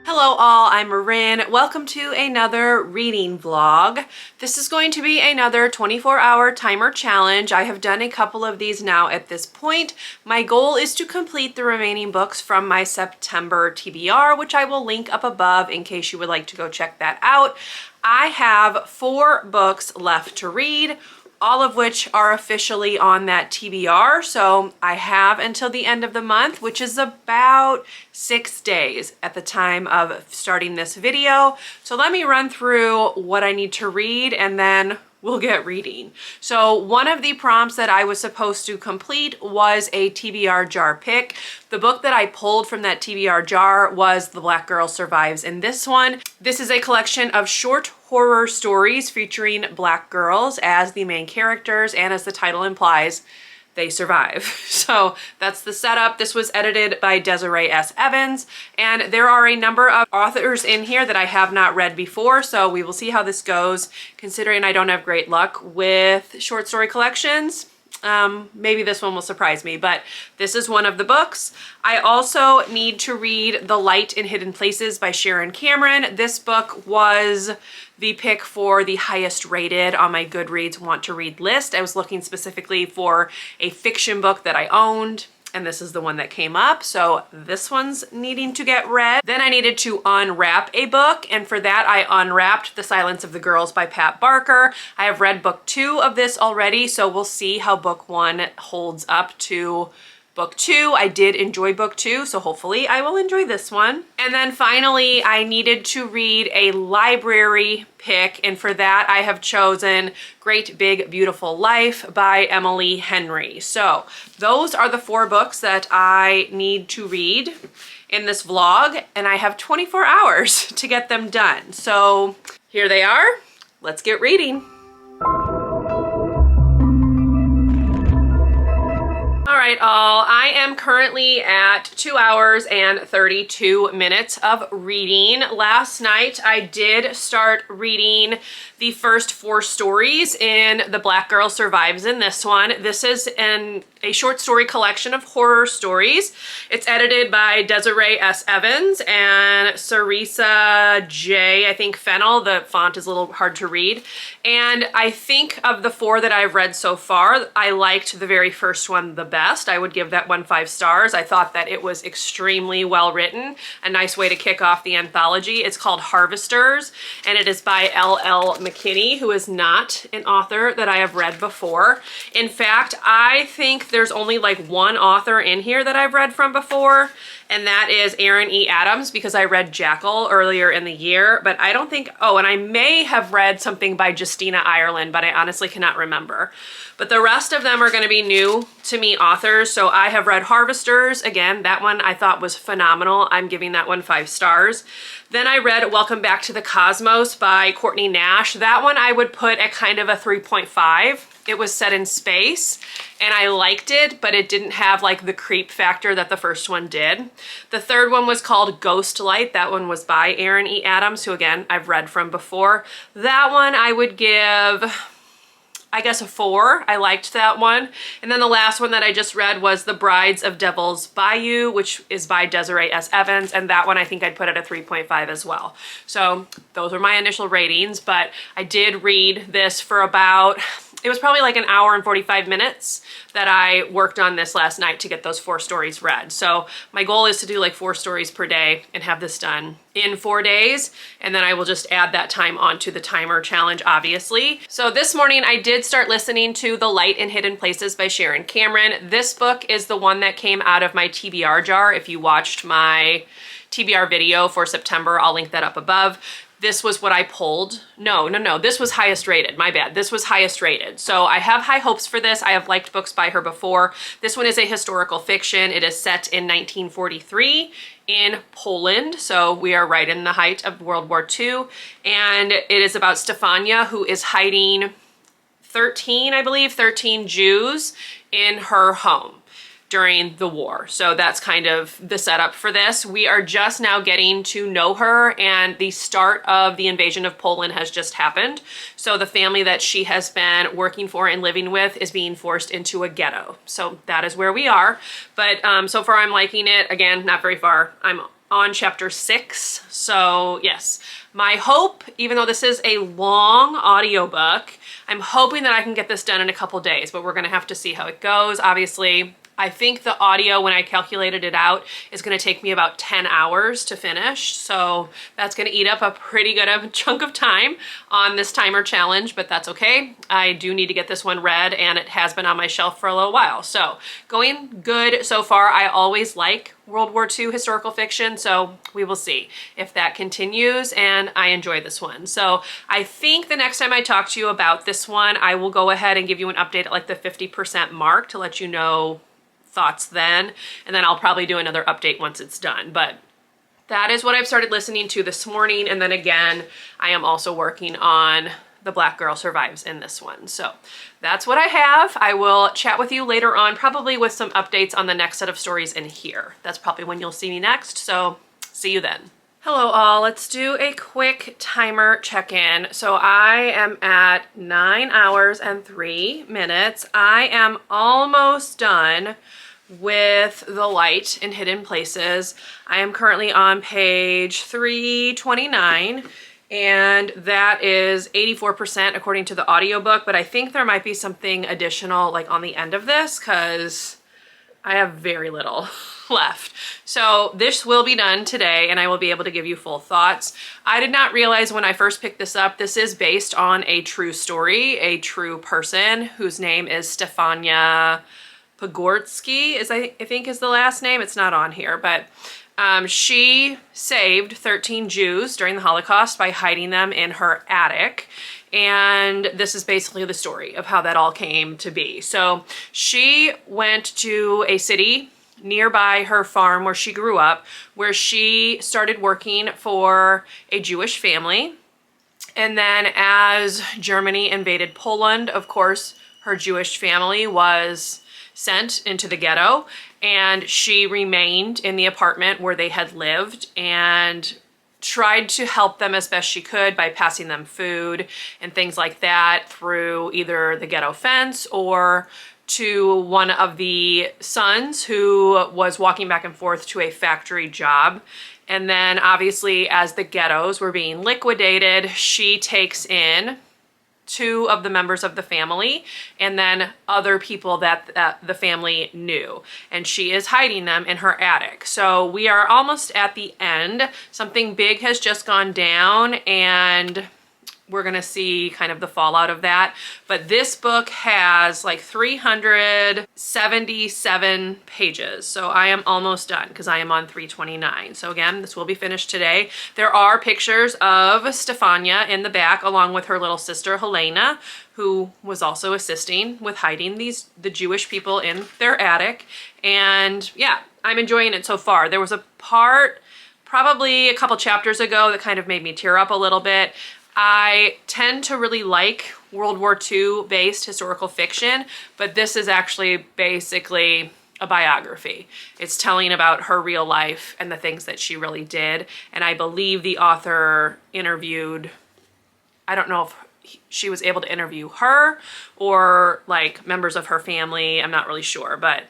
Hello all, I'm Marin. Welcome to another reading vlog. This is going to be another 24-hour timer challenge. I have done a couple of these now at this point. My goal is to complete the remaining books from my September TBR, which I will link up above in case you would like to go check that out. I have 4 books left to read, all of which are officially on that TBR. So I have until the end of the month, which is about 6 days at the time of starting this video. So let me run through what I need to read and then we'll get reading. So one of the prompts that I was supposed to complete was a TBR jar pick. The book that I pulled from that TBR jar was The Black Girl Survives in this one. This is a collection of short horror stories featuring black girls as the main characters, and as the title implies, they survive. So that's the setup. This was edited by Desiree S. Evans, and there are a number of authors in here that I have not read before, so we will see how this goes. Considering I don't have great luck with short story collections, maybe this one will surprise me, but this is one of the books. I also need to read The Light in Hidden Places by Sharon Cameron. This book was the pick for the highest rated on my Goodreads want to read list. I was looking specifically for a fiction book that I owned, and this is the one that came up. So this one's needing to get read. Then I needed to unwrap a book, and for that I unwrapped The Silence of the Girls by Pat Barker. I have read book 2 of this already, so we'll see how book 1 holds up to book 2. I did enjoy book 2, so hopefully I will enjoy this one. And then finally, I needed to read a library pick, and for that I have chosen Great Big Beautiful Life by Emily Henry. So those are the 4 books that I need to read in this vlog, and I have 24 hours to get them done. So here they are. Let's get reading. All right, all, I am currently at 2 hours and 32 minutes of reading. Last night, I did start reading the first 4 stories in The Black Girl Survives in this one. This is a short story collection of horror stories. It's edited by Desiree S. Evans and Sarisa J. I think Fennel. The font is a little hard to read. And I think of the 4 that I've read so far, I liked the very first one the best. I would give that one 5 stars. I thought that it was extremely well written, a nice way to kick off the anthology. It's called Harvesters, and it is by L.L. McKinney, who is not an author that I have read before. In fact, I think there's only like one author in here that I've read from before, and that is Aaron E. Adams, because I read Jackal earlier in the year, but I don't think, oh, and I may have read something by Justina Ireland, but I honestly cannot remember. But the rest of them are going to be new to me authors. So I have read Harvesters. Again, that one I thought was phenomenal. I'm giving that one 5 stars. Then I read Welcome Back to the Cosmos by Courtney Nash. That one I would put at kind of a 3.5. It was set in space and I liked it, but it didn't have like the creep factor that the first one did. The third one was called Ghost Light. That one was by Aaron E. Adams, who again, I've read from before. That one I would give, I guess, a 4. I liked that one. And then the last one that I just read was The Brides of Devil's Bayou, which is by Desiree S. Evans, and that one I think I'd put at a 3.5 as well. So those are my initial ratings, but I did read this for about, it was probably like an hour and 45 minutes that I worked on this last night to get those 4 stories read. So my goal is to do like 4 stories per day and have this done in 4 days. And then I will just add that time onto the timer challenge, obviously. So this morning I did start listening to The Light in Hidden Places by Sharon Cameron. This book is the one that came out of my TBR jar. If you watched my TBR video for September, I'll link that up above. This was what I pulled. No, this was highest rated, my bad. This was highest rated. So I have high hopes for this. I have liked books by her before. This one is a historical fiction. It is set in 1943 in Poland. So we are right in the height of World War II. And it is about Stefania, who is hiding 13 Jews in her home during the war. So that's kind of the setup for this. We are just now getting to know her, and the start of the invasion of Poland has just happened. So the family that she has been working for and living with is being forced into a ghetto. So that is where we are. But so far I'm liking it. Again, not very far. I'm on chapter 6. So yes, my hope, even though this is a long audiobook, I'm hoping that I can get this done in a couple days, but we're gonna have to see how it goes. Obviously, I think the audio, when I calculated it out, is gonna take me about 10 hours to finish. So that's gonna eat up a pretty good chunk of time on this timer challenge, but that's okay. I do need to get this one read, and it has been on my shelf for a little while. So going good so far. I always like World War II historical fiction, so we will see if that continues, and I enjoy this one. So I think the next time I talk to you about this one, I will go ahead and give you an update at like the 50% mark to let you know thoughts then, and then I'll probably do another update once it's done. But that is what I've started listening to this morning, and then again, I am also working on The Black Girl Survives in this one. So that's what I have. I will chat with you later on, probably with some updates on the next set of stories in here. That's probably when you'll see me next, so see you then. Hello all, let's do a quick timer check-in. So I am at 9 hours and 3 minutes. I am almost done with The Light in Hidden Places. I am currently on page 329, and that is 84% according to the audiobook, but I think there might be something additional like on the end of this because I have very little left. So this will be done today, and I will be able to give you full thoughts. I did not realize when I first picked this up, this is based on a true story, a true person whose name is Stefania Pogorski, I think is the last name. It's not on here, but she saved 13 Jews during the Holocaust by hiding them in her attic. And this is basically the story of how that all came to be. So she went to a city nearby her farm where she grew up, where she started working for a Jewish family. And then as Germany invaded Poland, of course, her Jewish family was sent into the ghetto, and she remained in the apartment where they had lived and tried to help them as best she could by passing them food and things like that through either the ghetto fence or to one of the sons who was walking back and forth to a factory job. And then obviously as the ghettos were being liquidated, she takes in 2 of the members of the family and then other people that the family knew, and she is hiding them in her attic. So we are almost at the end. Something big has just gone down, and we're gonna see kind of the fallout of that. But this book has like 377 pages. So I am almost done because I am on 329. So again, this will be finished today. There are pictures of Stefania in the back along with her little sister Helena, who was also assisting with hiding the Jewish people in their attic. And yeah, I'm enjoying it so far. There was a part probably a couple chapters ago that kind of made me tear up a little bit. I tend to really like World War II based historical fiction, but this is actually basically a biography. It's telling about her real life and the things that she really did. And I believe the author interviewed, I don't know if she was able to interview her or like members of her family. I'm not really sure, but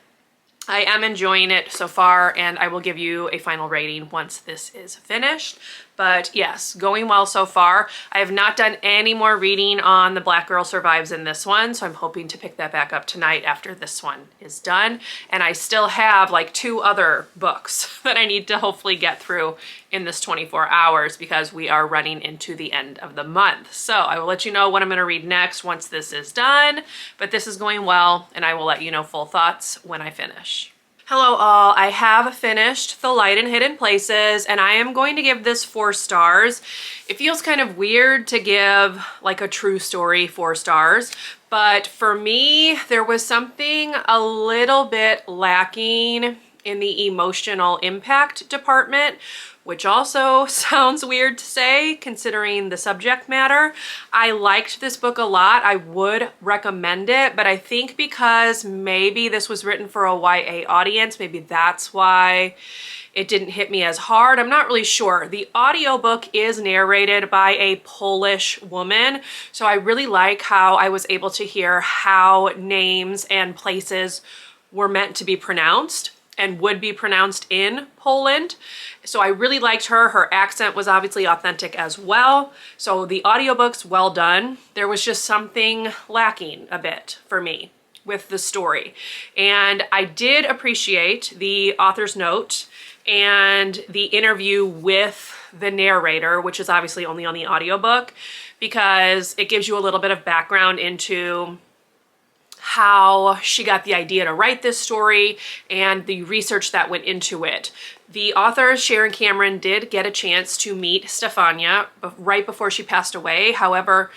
I am enjoying it so far, and I will give you a final rating once this is finished. But yes, going well so far. I have not done any more reading on The Black Girl Survives in this one, so I'm hoping to pick that back up tonight after this one is done. And I still have like 2 other books that I need to hopefully get through in this 24 hours because we are running into the end of the month. So I will let you know what I'm gonna read next once this is done, but this is going well, and I will let you know full thoughts when I finish. Hello all, I have finished The Light in Hidden Places, and I am going to give this 4 stars. It feels kind of weird to give like a true story 4 stars, but for me, there was something a little bit lacking in the emotional impact department, which also sounds weird to say considering the subject matter. I liked this book a lot. I would recommend it, but I think because maybe this was written for a YA audience, maybe that's why it didn't hit me as hard. I'm not really sure. The audiobook is narrated by a Polish woman, so I really like how I was able to hear how names and places were meant to be pronounced. and would be pronounced in Poland. So I really liked her. Her accent was obviously authentic as well. So the audiobook's well done. There was just something lacking a bit for me with the story. And I did appreciate the author's note and the interview with the narrator, which is obviously only on the audiobook, because it gives you a little bit of background into how she got the idea to write this story and the research that went into it. The author, Sharon Cameron, did get a chance to meet Stefania right before she passed away. However,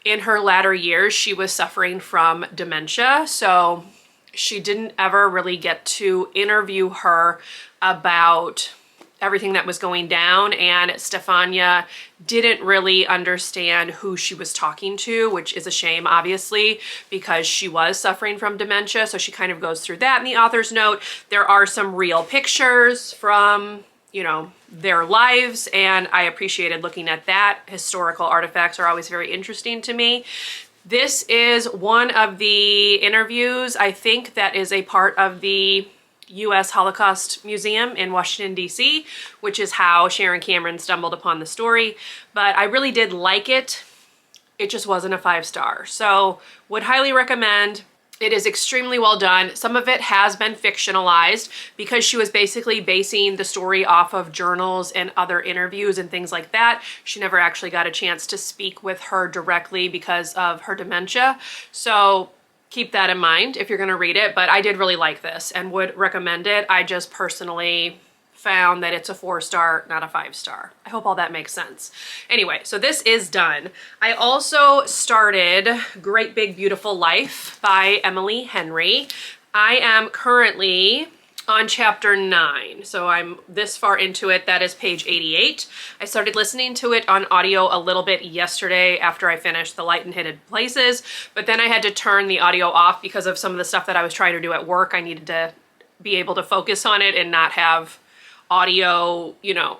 in her latter years, she was suffering from dementia, so she didn't ever really get to interview her about everything that was going down, and Stefania didn't really understand who she was talking to, which is a shame, obviously, because she was suffering from dementia. So she kind of goes through that in the author's note. There are some real pictures from, you know, their lives, and I appreciated looking at that. Historical artifacts are always very interesting to me. This is one of the interviews, I think, that is a part of the U.S. Holocaust Museum in Washington, D.C., which is how Sharon Cameron stumbled upon the story. But I really did like it. It just wasn't a 5-star. So would highly recommend. It is extremely well done. Some of it has been fictionalized because she was basically basing the story off of journals and other interviews and things like that. She never actually got a chance to speak with her directly because of her dementia. So keep that in mind if you're gonna read it, but I did really like this and would recommend it. I just personally found that it's a 4-star, not a 5-star. I hope all that makes sense. Anyway, so this is done. I also started Great Big Beautiful Life by Emily Henry. I am currently on chapter 9. So I'm this far into it. That is page 88. I started listening to it on audio a little bit yesterday after I finished The Light and Hidden Places, but then I had to turn the audio off because of some of the stuff that I was trying to do at work. I needed to be able to focus on it and not have audio, you know,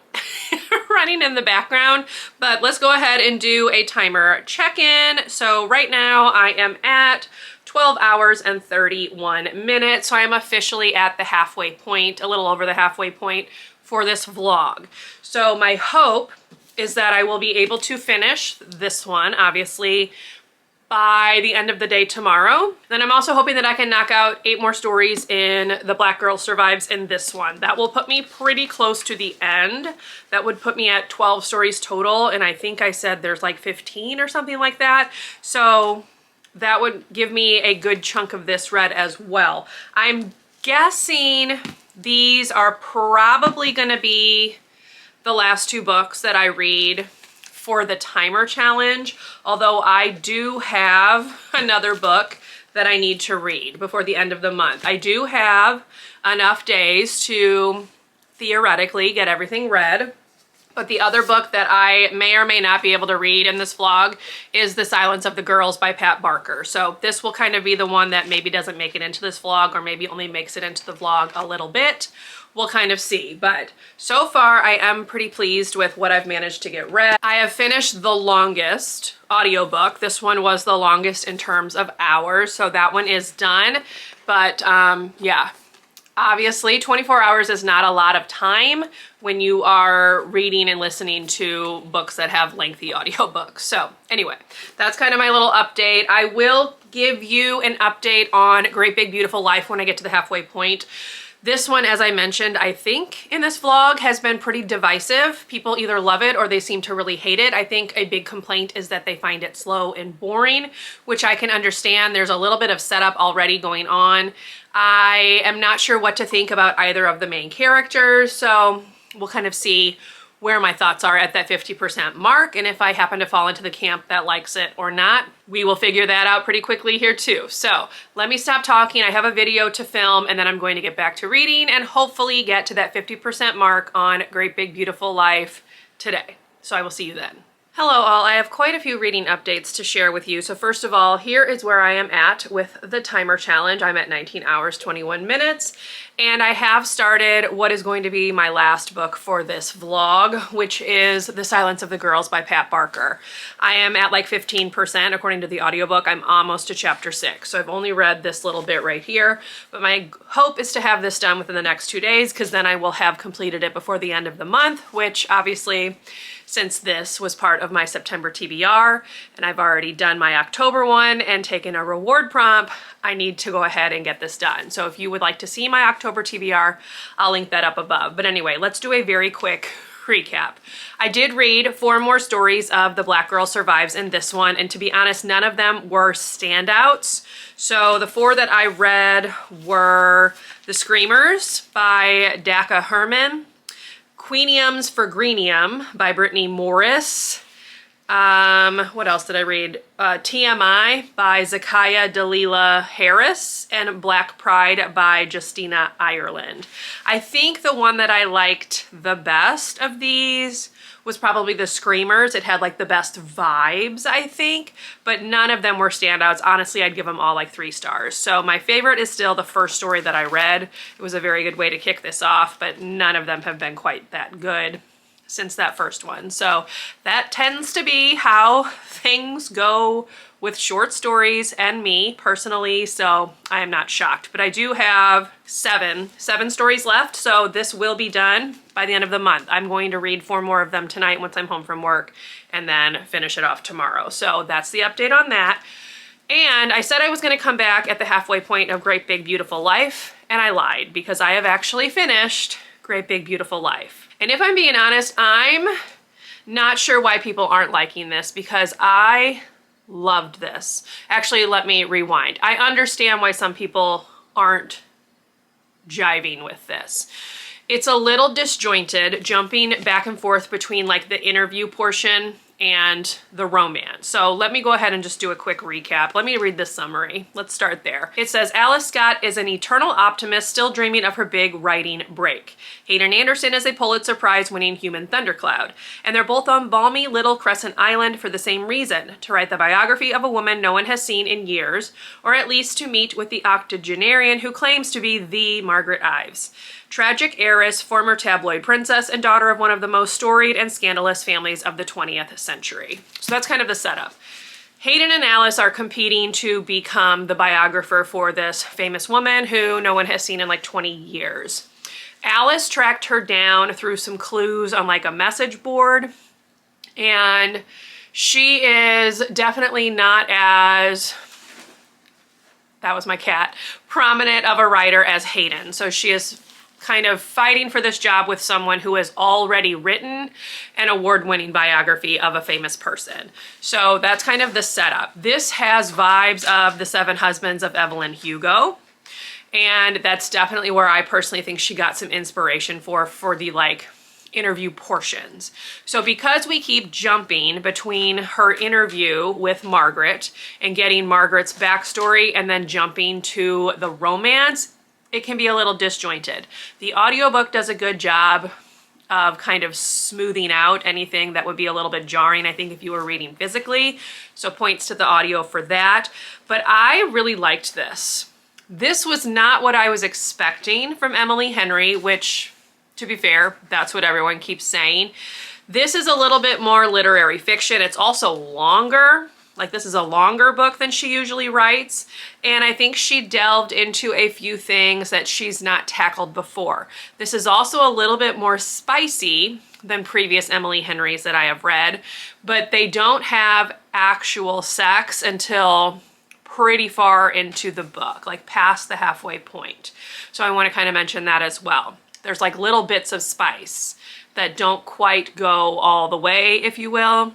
running in the background. But let's go ahead and do a timer check-in. So right now I am at 12 hours and 31 minutes. So I am officially at the halfway point, a little over the halfway point for this vlog. So my hope is that I will be able to finish this one, obviously, by the end of the day tomorrow. Then I'm also hoping that I can knock out 8 more stories in The Black Girl Survives in this one. That will put me pretty close to the end. That would put me at 12 stories total, and I think I said there's like 15 or something like that. So that would give me a good chunk of this read as well. I'm guessing these are probably gonna be the last 2 books that I read for the timer challenge, although I do have another book that I need to read before the end of the month. I do have enough days to theoretically get everything read, but the other book that I may or may not be able to read in this vlog is The Silence of the Girls by Pat Barker. So this will kind of be the one that maybe doesn't make it into this vlog, or maybe only makes it into the vlog a little bit. We'll kind of see, but so far I am pretty pleased with what I've managed to get read. I have finished the longest audiobook. This one was the longest in terms of hours, so that one is done. But yeah, obviously 24 hours is not a lot of time when you are reading and listening to books that have lengthy audiobooks. So anyway, that's kind of my little update. I will give you an update on Great Big Beautiful Life when I get to the halfway point. This one, as I mentioned, I think in this vlog has been pretty divisive. People either love it or they seem to really hate it. I think a big complaint is that they find it slow and boring, which I can understand. There's a little bit of setup already going on. I am not sure what to think about either of the main characters, so we'll kind of see where my thoughts are at that 50% mark, and if I happen to fall into the camp that likes it or not. We will figure that out pretty quickly here too. So let me stop talking. I have a video to film, and then I'm going to get back to reading and hopefully get to that 50% mark on Great Big Beautiful Life today. So I will see you then. Hello all, I have quite a few reading updates to share with you. So first of all, here is where I am at with the timer challenge. I'm at 19 hours, 21 minutes, and I have started what is going to be my last book for this vlog, which is The Silence of the Girls by Pat Barker. I am at like 15% according to the audiobook. I'm almost to chapter 6, so I've only read this little bit right here, but my hope is to have this done within the next 2 days because then I will have completed it before the end of the month, which obviously, since this was part of my September TBR and I've already done my October one and taken a reward prompt, I need to go ahead and get this done. So if you would like to see my October TBR, I'll link that up above. But anyway, let's do a very quick recap. I did read 4 more stories of The Black Girl Survives in this one, and to be honest, none of them were standouts. So the 4 that I read were The Screamers by Daka Herman, Queeniums for Greenium by Brittany Morris. What else did I read? TMI by Zakaya Dalila Harris, and Black Pride by Justina Ireland. I think the one that I liked the best of these was probably The Screamers. It had like the best vibes, I think, but none of them were standouts. Honestly, I'd give them all like 3 stars. So my favorite is still the first story that I read. It was a very good way to kick this off, but none of them have been quite that good since that first one. So that tends to be how things go with short stories and me personally, so I am not shocked. But I do have seven stories left, so this will be done by the end of the month. I'm going to read 4 more of them tonight once I'm home from work and then finish it off tomorrow. So that's the update on that. And I said I was going to come back at the halfway point of Great Big Beautiful Life, and I lied because I have actually finished Great Big Beautiful Life. And if I'm being honest, I'm not sure why people aren't liking this because I loved this. Actually, let me rewind. I understand why some people aren't jiving with this. It's a little disjointed, jumping back and forth between like the interview portion and the romance. So let me go ahead and just do a quick recap. Let me read the summary. Let's start there. It says, Alice Scott is an eternal optimist still dreaming of her big writing break. Hayden Anderson is a Pulitzer Prize winning human thundercloud. And they're both on balmy little Crescent Island for the same reason, to write the biography of a woman no one has seen in years, or at least to meet with the octogenarian who claims to be the Margaret Ives. Tragic heiress, former tabloid princess, and daughter of one of the most storied and scandalous families of the 20th century. So that's kind of the setup. Hayden and Alice are competing to become the biographer for this famous woman who no one has seen in like 20 years. Alice tracked her down through some clues on like a message board, and she is definitely not as, that was my cat, prominent of a writer as Hayden. So she is kind of fighting for this job with someone who has already written an award-winning biography of a famous person. So that's kind of the setup. This has vibes of The 7 Husbands of Evelyn Hugo, and that's definitely where I personally think she got some inspiration for the like interview portions. So because we keep jumping between her interview with Margaret and getting Margaret's backstory and then jumping to the romance, it can be a little disjointed. The audiobook does a good job of kind of smoothing out anything that would be a little bit jarring, I think, if you were reading physically. So points to the audio for that. But I really liked this. This was not what I was expecting from Emily Henry, which, to be fair, that's what everyone keeps saying. This is a little bit more literary fiction. It's also longer. Like, this is a longer book than she usually writes, and I think she delved into a few things that she's not tackled before. This is also a little bit more spicy than previous Emily Henrys that I have read, but they don't have actual sex until pretty far into the book, like past the halfway point. So I want to kind of mention that as well. There's like little bits of spice that don't quite go all the way, if you will,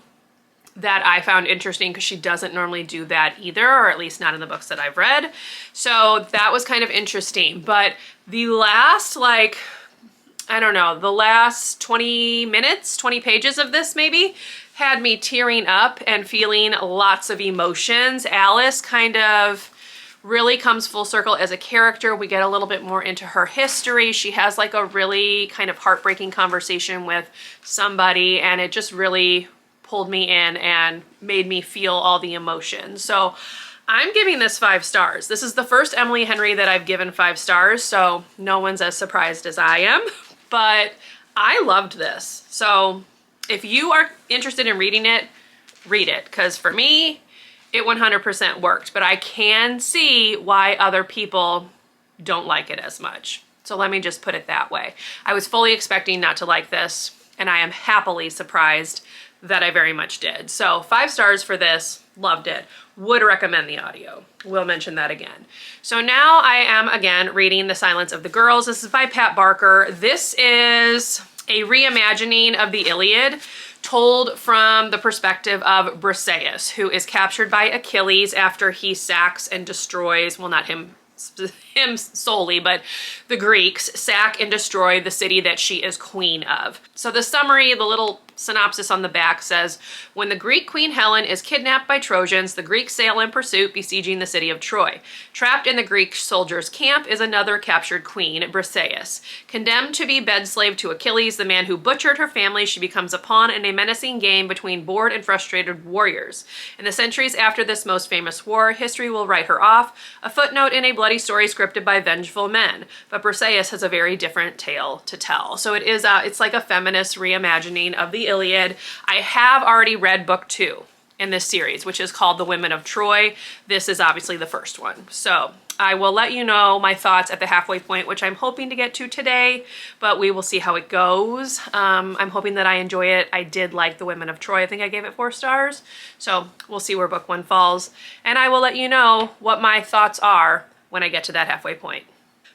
that I found interesting because she doesn't normally do that either, or at least not in the books that I've read. So that was kind of interesting. But the last, like, I don't know, the last 20 minutes, 20 pages of this maybe, had me tearing up and feeling lots of emotions. Alice kind of really comes full circle as a character. We get a little bit more into her history. She has like a really kind of heartbreaking conversation with somebody, and it just really pulled me in and made me feel all the emotions. So I'm giving this 5 stars. This is the first Emily Henry that I've given 5 stars, so no one's as surprised as I am, but I loved this. So if you are interested in reading it, read it, because for me, it 100% worked, but I can see why other people don't like it as much. So let me just put it that way. I was fully expecting not to like this, and I am happily surprised that I very much did. So 5 stars for this, loved it. Would recommend the audio. We'll mention that again. So now I am again reading The Silence of the Girls. This is by Pat Barker. This is a reimagining of the Iliad told from the perspective of Briseis, who is captured by Achilles after he sacks and destroys, well, not him solely, but the Greeks sack and destroy the city that she is queen of. So the summary, the little synopsis on the back says, when the Greek queen Helen is kidnapped by Trojans, the Greeks sail in pursuit, besieging the city of Troy. Trapped in the Greek soldiers' camp is another captured queen, Briseis. Condemned to be bed slave to Achilles, the man who butchered her family, she becomes a pawn in a menacing game between bored and frustrated warriors. In the centuries after this most famous war, history will write her off, a footnote in a bloody story scripted by vengeful men. But Briseis has a very different tale to tell. So it is it's like a feminist reimagining of the Iliad. I have already read book 2 in this series, which is called The Women of Troy. This is obviously the first one. So I will let you know my thoughts at the halfway point, which I'm hoping to get to today, but we will see how it goes. I'm hoping that I enjoy it. I did like The Women of Troy. I think I gave it 4 stars. So we'll see where book 1 falls. And I will let you know what my thoughts are when I get to that halfway point.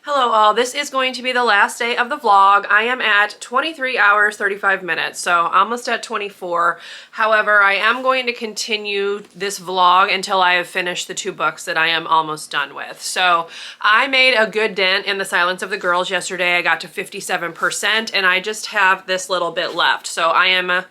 Hello all, this is going to be the last day of the vlog. I am at 23 hours, 35 minutes, so almost at 24. However, I am going to continue this vlog until I have finished the 2 books that I am almost done with. So I made a good dent in The Silence of the Girls yesterday. I got to 57%, and I just have this little bit left. So I am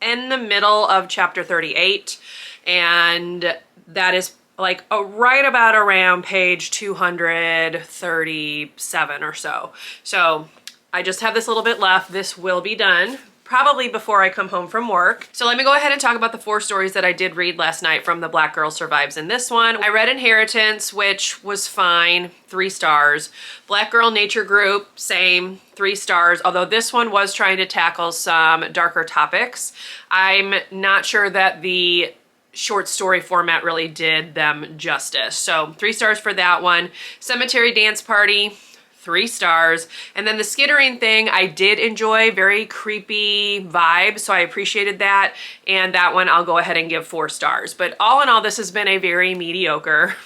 in the middle of chapter 38, and that is like right about around page 237 or so. So I just have this little bit left. This will be done probably before I come home from work. So let me go ahead and talk about the 4 stories that I did read last night from The Black Girl Survives in this one. I read Inheritance, which was fine, 3 stars. Black Girl Nature Group, same, 3 stars, although this one was trying to tackle some darker topics. I'm not sure that the short story format really did them justice. So 3 stars for that one. Cemetery Dance Party, 3 stars. And then the skittering thing I did enjoy, very creepy vibe, so I appreciated that. And that one I'll go ahead and give 4 stars. But all in all, this has been a very mediocre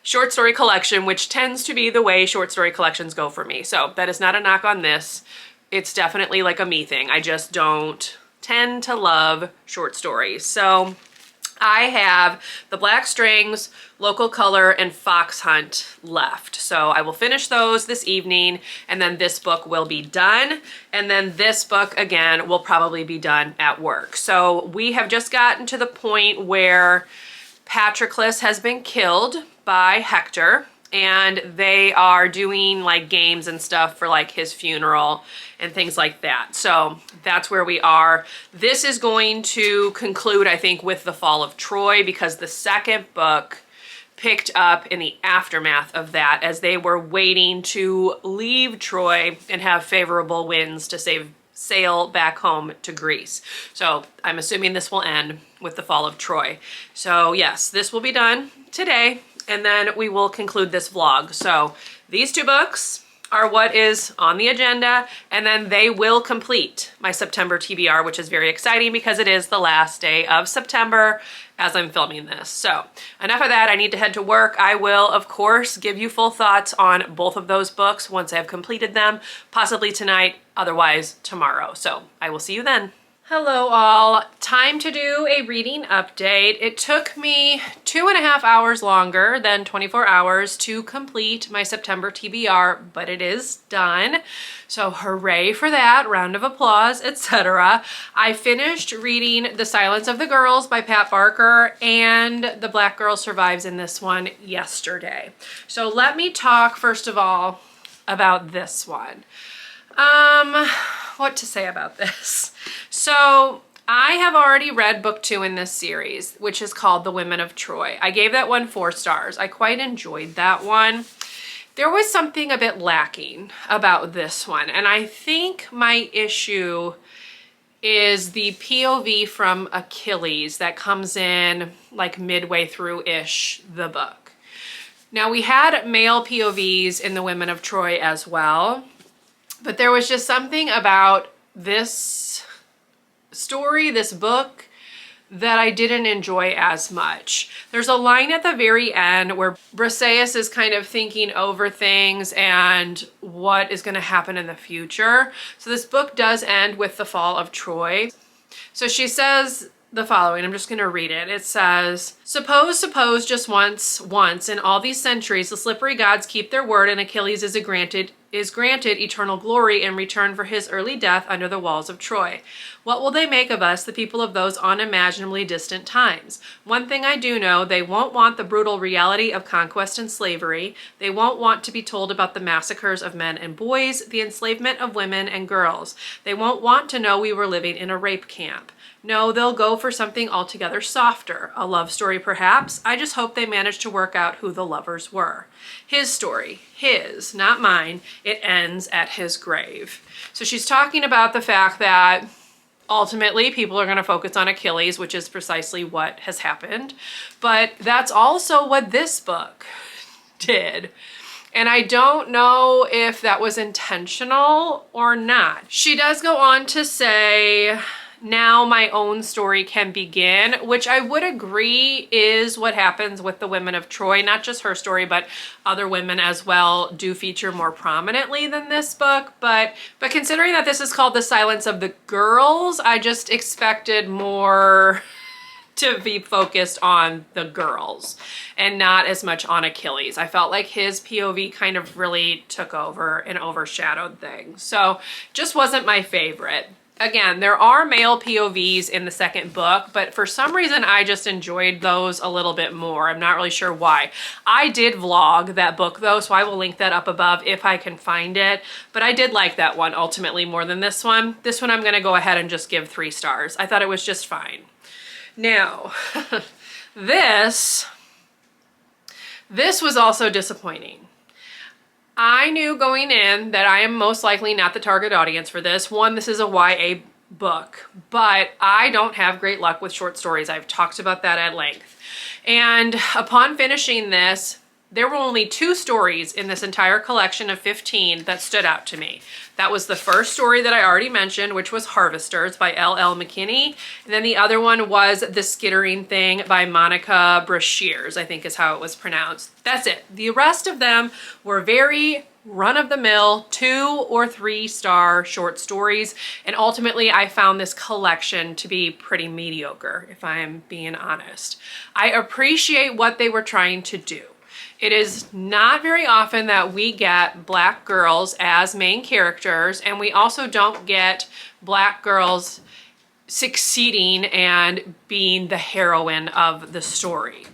short story collection, which tends to be the way short story collections go for me. So that is not a knock on this. It's definitely like a me thing. I just don't tend to love short stories. So I have The Black Strings, Local Color, and Fox Hunt left. So I will finish those this evening, and then this book will be done. And then this book, again, will probably be done at work. So we have just gotten to the point where Patroclus has been killed by Hector, and they are doing like games and stuff for like his funeral and things like that. So that's where we are. This is going to conclude, I think, with the fall of Troy, because the second book picked up in the aftermath of that as they were waiting to leave Troy and have favorable winds to sail back home to Greece. So I'm assuming this will end with the fall of Troy. So yes, this will be done today, and then we will conclude this vlog. So these 2 books are what is on the agenda, and then they will complete my September TBR, which is very exciting because it is the last day of September as I'm filming this. So enough of that, I need to head to work. I will, of course, give you full thoughts on both of those books once I've completed them, possibly tonight, otherwise tomorrow. So I will see you then. Hello all, time to do a reading update. It took me 2.5 hours longer than 24 hours to complete my September TBR, but it is done. So hooray for that, round of applause, etc. I finished reading The Silence of the Girls by Pat Barker, and The Black Girl Survives in this one yesterday. So let me talk first of all about this one. What to say about this? So I have already read book 2 in this series, which is called The Women of Troy. I gave that one 4 stars. I quite enjoyed that one. There was something a bit lacking about this one, and I think my issue is the POV from Achilles that comes in like midway through-ish the book. Now, we had male POVs in The Women of Troy as well, but there was just something about this story, this book, that I didn't enjoy as much. There's a line at the very end where Briseis is kind of thinking over things and what is going to happen in the future. So this book does end with the fall of Troy. So she says the following, I'm just going to read it. It says, suppose just once in all these centuries, the slippery gods keep their word and Achilles is granted eternal glory in return for his early death under the walls of Troy. What will they make of us, the people of those unimaginably distant times? One thing I do know, they won't want the brutal reality of conquest and slavery. They won't want to be told about the massacres of men and boys, the enslavement of women and girls. They won't want to know we were living in a rape camp. No, they'll go for something altogether softer. A love story, perhaps. I just hope they manage to work out who the lovers were. His story, his, not mine. It ends at his grave. So she's talking about the fact that ultimately people are going to focus on Achilles, which is precisely what has happened. But that's also what this book did. And I don't know if that was intentional or not. She does go on to say, now my own story can begin, which I would agree is what happens with the Women of Troy. Not just her story, but other women as well do feature more prominently than this book. But considering that this is called The Silence of the Girls, I just expected more to be focused on the girls and not as much on Achilles. I felt like his POV kind of really took over and overshadowed things. So just wasn't my favorite. Again, there are male POVs in the second book, but for some reason I just enjoyed those a little bit more. I'm not really sure why. I did vlog that book though, so I will link that up above if I can find it. But I did like that one ultimately more than this one. This one I'm gonna go ahead and just give 3 stars. I thought it was just fine. Now, this was also disappointing. I knew going in that I am most likely not the target audience for this. One, this is a YA book, but I don't have great luck with short stories. I've talked about that at length. And upon finishing this, there were only 2 stories in this entire collection of 15 that stood out to me. That was the first story that I already mentioned, which was Harvesters by L.L. McKinney. And then the other one was The Skittering Thing by Monica Brashears, I think is how it was pronounced. That's it. The rest of them were very run-of-the-mill 2 or 3 star short stories. And ultimately, I found this collection to be pretty mediocre, if I am being honest. I appreciate what they were trying to do. It is not very often that we get Black girls as main characters, and we also don't get Black girls succeeding and being the heroine of the story.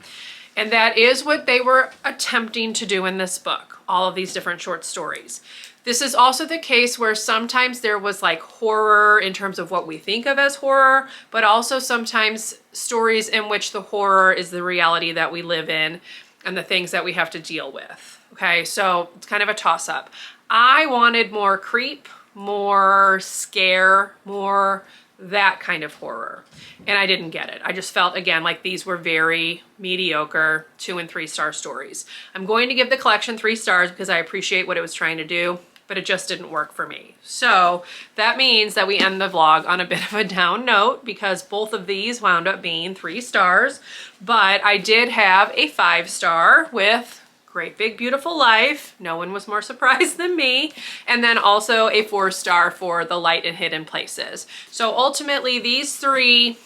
And that is what they were attempting to do in this book, all of these different short stories. This is also the case where sometimes there was like horror in terms of what we think of as horror, but also sometimes stories in which the horror is the reality that we live in and the things that we have to deal with. Okay, so it's kind of a toss-up. I wanted more creep, more scare, more that kind of horror, and I didn't get it. I just felt, again, like these were very mediocre 2 and 3 star stories. I'm going to give the collection 3 stars because I appreciate what it was trying to do, but it just didn't work for me. So that means that we end the vlog on a bit of a down note because both of these wound up being 3 stars, but I did have a 5 star with Great Big Beautiful Life. No one was more surprised than me. And then also a 4 star for The Light in Hidden Places. So ultimately these 3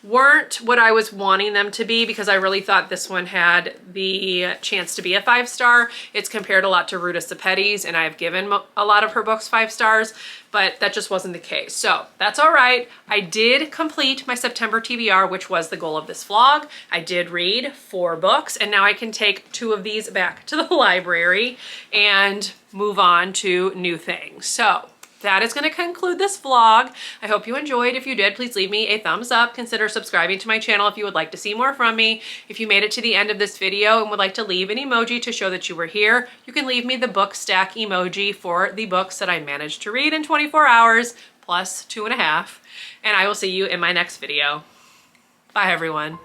weren't what I was wanting them to be because I really thought this one had the chance to be a 5 star. It's compared a lot to Ruta Sepetys, and I've given a lot of her books 5 stars, but that just wasn't the case. So that's all right. I did complete my September TBR, which was the goal of this vlog. I did read 4 books, and now I can take 2 of these back to the library and move on to new things. So that is going to conclude this vlog. I hope you enjoyed. If you did, please leave me a thumbs up. Consider subscribing to my channel if you would like to see more from me. If you made it to the end of this video and would like to leave an emoji to show that you were here, you can leave me the book stack emoji for the books that I managed to read in 24 hours plus 2.5. And I will see you in my next video. Bye, everyone.